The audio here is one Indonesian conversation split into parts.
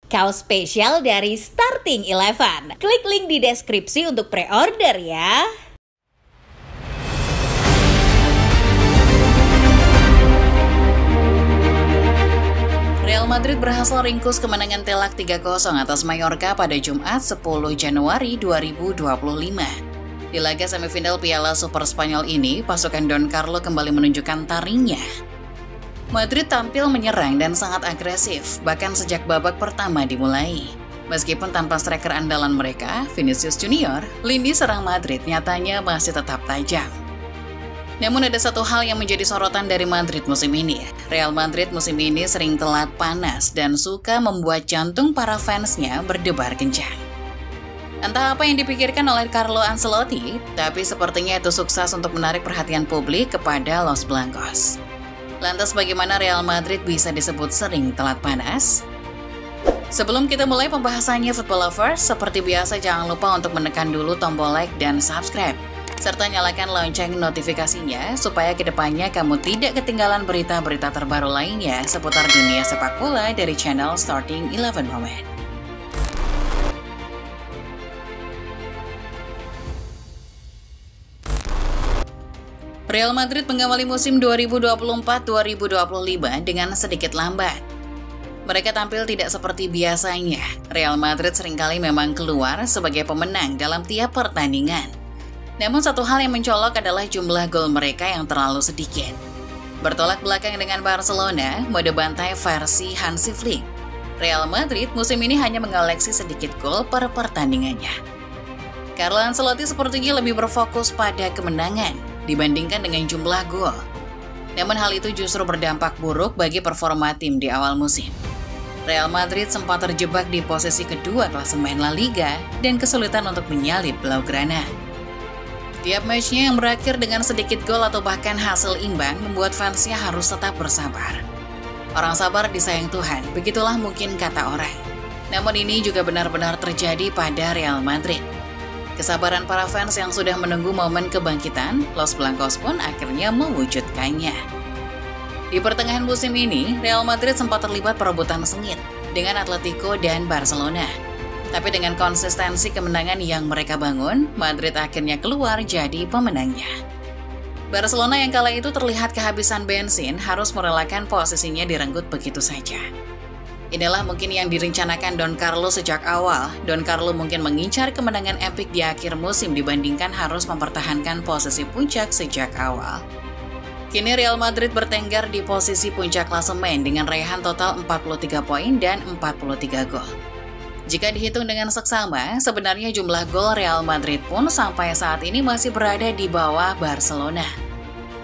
Kaos spesial dari Starting Eleven. Klik link di deskripsi untuk pre-order ya. Real Madrid berhasil ringkus kemenangan telak 3-0 atas Mallorca pada Jumat 10 Januari 2025. Di laga semifinal Piala Super Spanyol ini, pasukan Don Carlo kembali menunjukkan taringnya. Madrid tampil menyerang dan sangat agresif, bahkan sejak babak pertama dimulai. Meskipun tanpa striker andalan mereka, Vinicius Junior, lini serang Madrid nyatanya masih tetap tajam. Namun ada satu hal yang menjadi sorotan dari Madrid musim ini. Real Madrid musim ini sering telat panas dan suka membuat jantung para fansnya berdebar kencang. Entah apa yang dipikirkan oleh Carlo Ancelotti, tapi sepertinya itu sukses untuk menarik perhatian publik kepada Los Blancos. Lantas bagaimana Real Madrid bisa disebut sering telat panas? Sebelum kita mulai pembahasannya Football Lovers, seperti biasa jangan lupa untuk menekan dulu tombol like dan subscribe, serta nyalakan lonceng notifikasinya supaya kedepannya kamu tidak ketinggalan berita-berita terbaru lainnya seputar dunia sepak bola dari channel Starting 11 Moment. Real Madrid mengawali musim 2024-2025 dengan sedikit lambat. Mereka tampil tidak seperti biasanya. Real Madrid seringkali memang keluar sebagai pemenang dalam tiap pertandingan. Namun satu hal yang mencolok adalah jumlah gol mereka yang terlalu sedikit. Bertolak belakang dengan Barcelona, mode bantai versi Hansi Flick. Real Madrid musim ini hanya mengoleksi sedikit gol per pertandingannya. Carlo Ancelotti sepertinya lebih berfokus pada kemenangan dibandingkan dengan jumlah gol. Namun hal itu justru berdampak buruk bagi performa tim di awal musim. Real Madrid sempat terjebak di posisi kedua klasemen La Liga dan kesulitan untuk menyalip Blaugrana. Tiap matchnya yang berakhir dengan sedikit gol atau bahkan hasil imbang membuat fansnya harus tetap bersabar. Orang sabar disayang Tuhan, begitulah mungkin kata orang. Namun ini juga benar-benar terjadi pada Real Madrid. Kesabaran para fans yang sudah menunggu momen kebangkitan, Los Blancos pun akhirnya mewujudkannya. Di pertengahan musim ini, Real Madrid sempat terlibat perebutan sengit dengan Atletico dan Barcelona. Tapi dengan konsistensi kemenangan yang mereka bangun, Madrid akhirnya keluar jadi pemenangnya. Barcelona yang kala itu terlihat kehabisan bensin harus merelakan posisinya direnggut begitu saja. Inilah mungkin yang direncanakan Don Carlo sejak awal. Don Carlo mungkin mengincar kemenangan epik di akhir musim dibandingkan harus mempertahankan posisi puncak sejak awal. Kini Real Madrid bertengger di posisi puncak klasemen dengan raihan total 43 poin dan 43 gol. Jika dihitung dengan seksama, sebenarnya jumlah gol Real Madrid pun sampai saat ini masih berada di bawah Barcelona.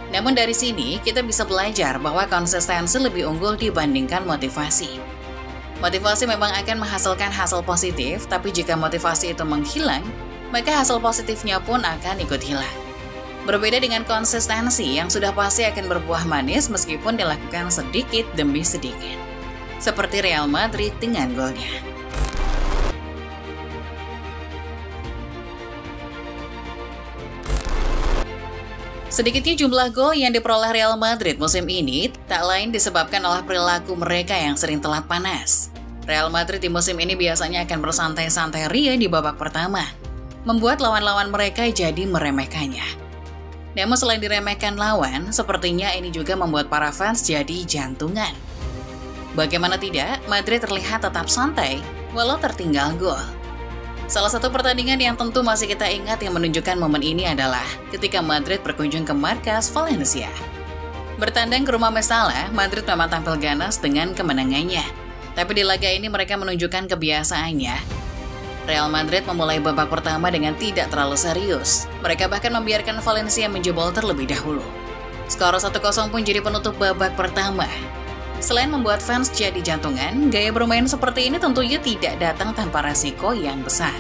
Namun dari sini kita bisa belajar bahwa konsistensi lebih unggul dibandingkan motivasi. Motivasi memang akan menghasilkan hasil positif, tapi jika motivasi itu menghilang, maka hasil positifnya pun akan ikut hilang. Berbeda dengan konsistensi yang sudah pasti akan berbuah manis meskipun dilakukan sedikit demi sedikit. Seperti Real Madrid dengan golnya. Sedikitnya jumlah gol yang diperoleh Real Madrid musim ini tak lain disebabkan oleh perilaku mereka yang sering telat panas. Real Madrid di musim ini biasanya akan bersantai-santai ria di babak pertama, membuat lawan-lawan mereka jadi meremehkannya. Namun selain diremehkan lawan, sepertinya ini juga membuat para fans jadi jantungan. Bagaimana tidak, Madrid terlihat tetap santai walau tertinggal gol. Salah satu pertandingan yang tentu masih kita ingat yang menunjukkan momen ini adalah ketika Madrid berkunjung ke markas Valencia. Bertandang ke rumah Mestalla, Madrid memang tampil ganas dengan kemenangannya. Tapi di laga ini mereka menunjukkan kebiasaannya. Real Madrid memulai babak pertama dengan tidak terlalu serius. Mereka bahkan membiarkan Valencia menjebol terlebih dahulu. Skor 1-0 pun jadi penutup babak pertama. Selain membuat fans jadi jantungan, gaya bermain seperti ini tentunya tidak datang tanpa resiko yang besar.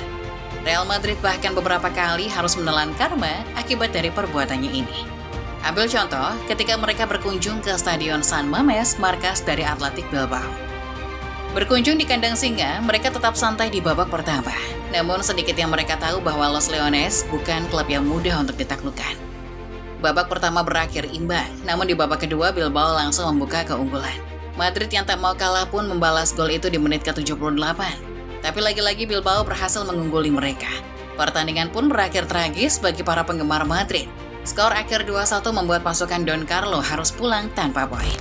Real Madrid bahkan beberapa kali harus menelan karma akibat dari perbuatannya ini. Ambil contoh ketika mereka berkunjung ke Stadion San Mamés, markas dari Athletic Bilbao. Berkunjung di kandang singa, mereka tetap santai di babak pertama. Namun sedikit yang mereka tahu bahwa Los Leones bukan klub yang mudah untuk ditaklukkan. Babak pertama berakhir imbang, namun di babak kedua Bilbao langsung membuka keunggulan. Madrid yang tak mau kalah pun membalas gol itu di menit ke-78. Tapi lagi-lagi Bilbao berhasil mengungguli mereka. Pertandingan pun berakhir tragis bagi para penggemar Madrid. Skor akhir 2-1 membuat pasukan Don Carlo harus pulang tanpa poin.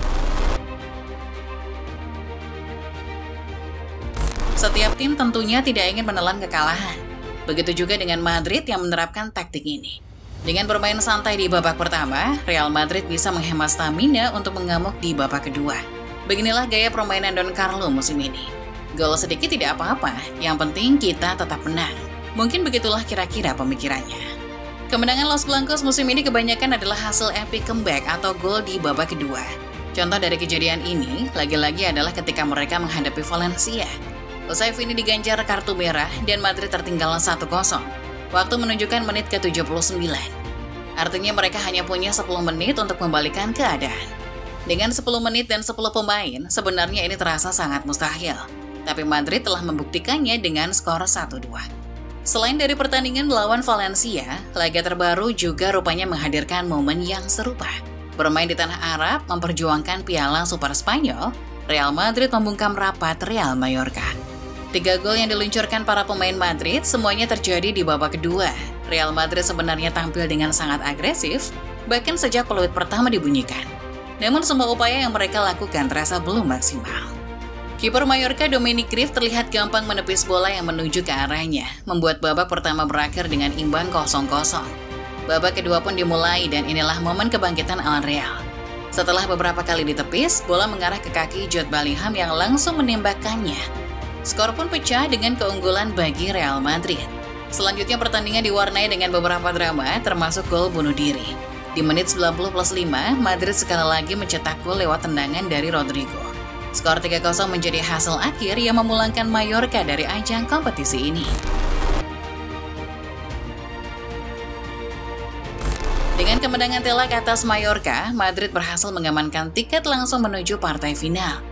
Setiap tim tentunya tidak ingin menelan kekalahan. Begitu juga dengan Madrid yang menerapkan taktik ini. Dengan bermain santai di babak pertama, Real Madrid bisa menghemat stamina untuk mengamuk di babak kedua. Beginilah gaya permainan Don Carlo musim ini. Gol sedikit tidak apa-apa, yang penting kita tetap menang. Mungkin begitulah kira-kira pemikirannya. Kemenangan Los Blancos musim ini kebanyakan adalah hasil epic comeback atau gol di babak kedua. Contoh dari kejadian ini, lagi-lagi adalah ketika mereka menghadapi Valencia. Usai Vini diganjar kartu merah dan Madrid tertinggal 1-0. Waktu menunjukkan menit ke-79. Artinya mereka hanya punya 10 menit untuk membalikan keadaan. Dengan 10 menit dan 10 pemain, sebenarnya ini terasa sangat mustahil. Tapi Madrid telah membuktikannya dengan skor 1-2. Selain dari pertandingan melawan Valencia, laga terbaru juga rupanya menghadirkan momen yang serupa. Bermain di tanah Arab, memperjuangkan Piala Super Spanyol, Real Madrid membungkam rapat Real Mallorca. 3 gol yang diluncurkan para pemain Madrid semuanya terjadi di babak kedua. Real Madrid sebenarnya tampil dengan sangat agresif, bahkan sejak peluit pertama dibunyikan. Namun semua upaya yang mereka lakukan terasa belum maksimal. Kiper Mallorca Dominic Grif terlihat gampang menepis bola yang menuju ke arahnya, membuat babak pertama berakhir dengan imbang 0-0. Babak kedua pun dimulai dan inilah momen kebangkitan Al Real. Setelah beberapa kali ditepis, bola mengarah ke kaki Jude Bellingham yang langsung menembakkannya. Skor pun pecah dengan keunggulan bagi Real Madrid. Selanjutnya pertandingan diwarnai dengan beberapa drama, termasuk gol bunuh diri. Di menit 90+5, Madrid sekali lagi mencetak gol lewat tendangan dari Rodrigo. Skor 3-0 menjadi hasil akhir yang memulangkan Mallorca dari ajang kompetisi ini. Dengan kemenangan telak atas Mallorca, Madrid berhasil mengamankan tiket langsung menuju partai final.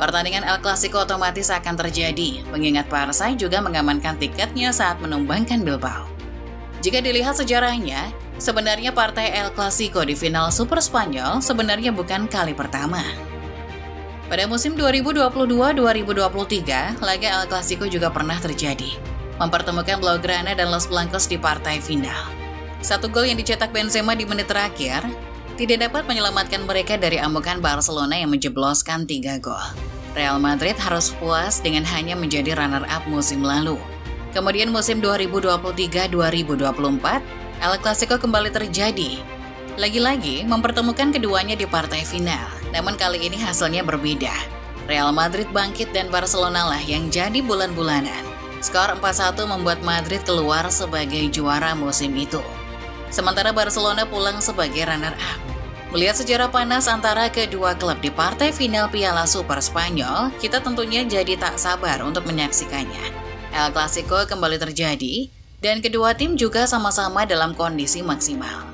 Pertandingan El Clasico otomatis akan terjadi, mengingat Barca juga mengamankan tiketnya saat menumbangkan Bilbao. Jika dilihat sejarahnya, sebenarnya partai El Clasico di final Super Spanyol sebenarnya bukan kali pertama. Pada musim 2022-2023, laga El Clasico juga pernah terjadi, mempertemukan Blaugrana dan Los Blancos di partai final. 1 gol yang dicetak Benzema di menit terakhir tidak dapat menyelamatkan mereka dari amukan Barcelona yang menjebloskan 3 gol. Real Madrid harus puas dengan hanya menjadi runner-up musim lalu. Kemudian musim 2023-2024, El Clasico kembali terjadi. Lagi-lagi mempertemukan keduanya di partai final, namun kali ini hasilnya berbeda. Real Madrid bangkit dan Barcelona lah yang jadi bulan-bulanan. Skor 4-1 membuat Madrid keluar sebagai juara musim itu. Sementara Barcelona pulang sebagai runner-up. Melihat sejarah panas antara kedua klub di partai final Piala Super Spanyol, kita tentunya jadi tak sabar untuk menyaksikannya. El Clasico kembali terjadi, dan kedua tim juga sama-sama dalam kondisi maksimal.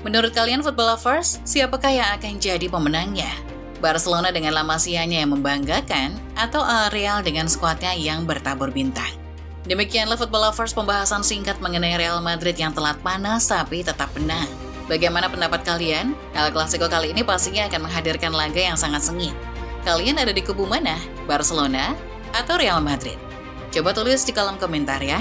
Menurut kalian football lovers, siapakah yang akan jadi pemenangnya? Barcelona dengan La Masia-nya yang membanggakan, atau Al Real dengan skuadnya yang bertabur bintang? Demikianlah football lovers pembahasan singkat mengenai Real Madrid yang telat panas tapi tetap menang. Bagaimana pendapat kalian? El Clasico kali ini pastinya akan menghadirkan laga yang sangat sengit. Kalian ada di kubu mana? Barcelona atau Real Madrid? Coba tulis di kolom komentar ya.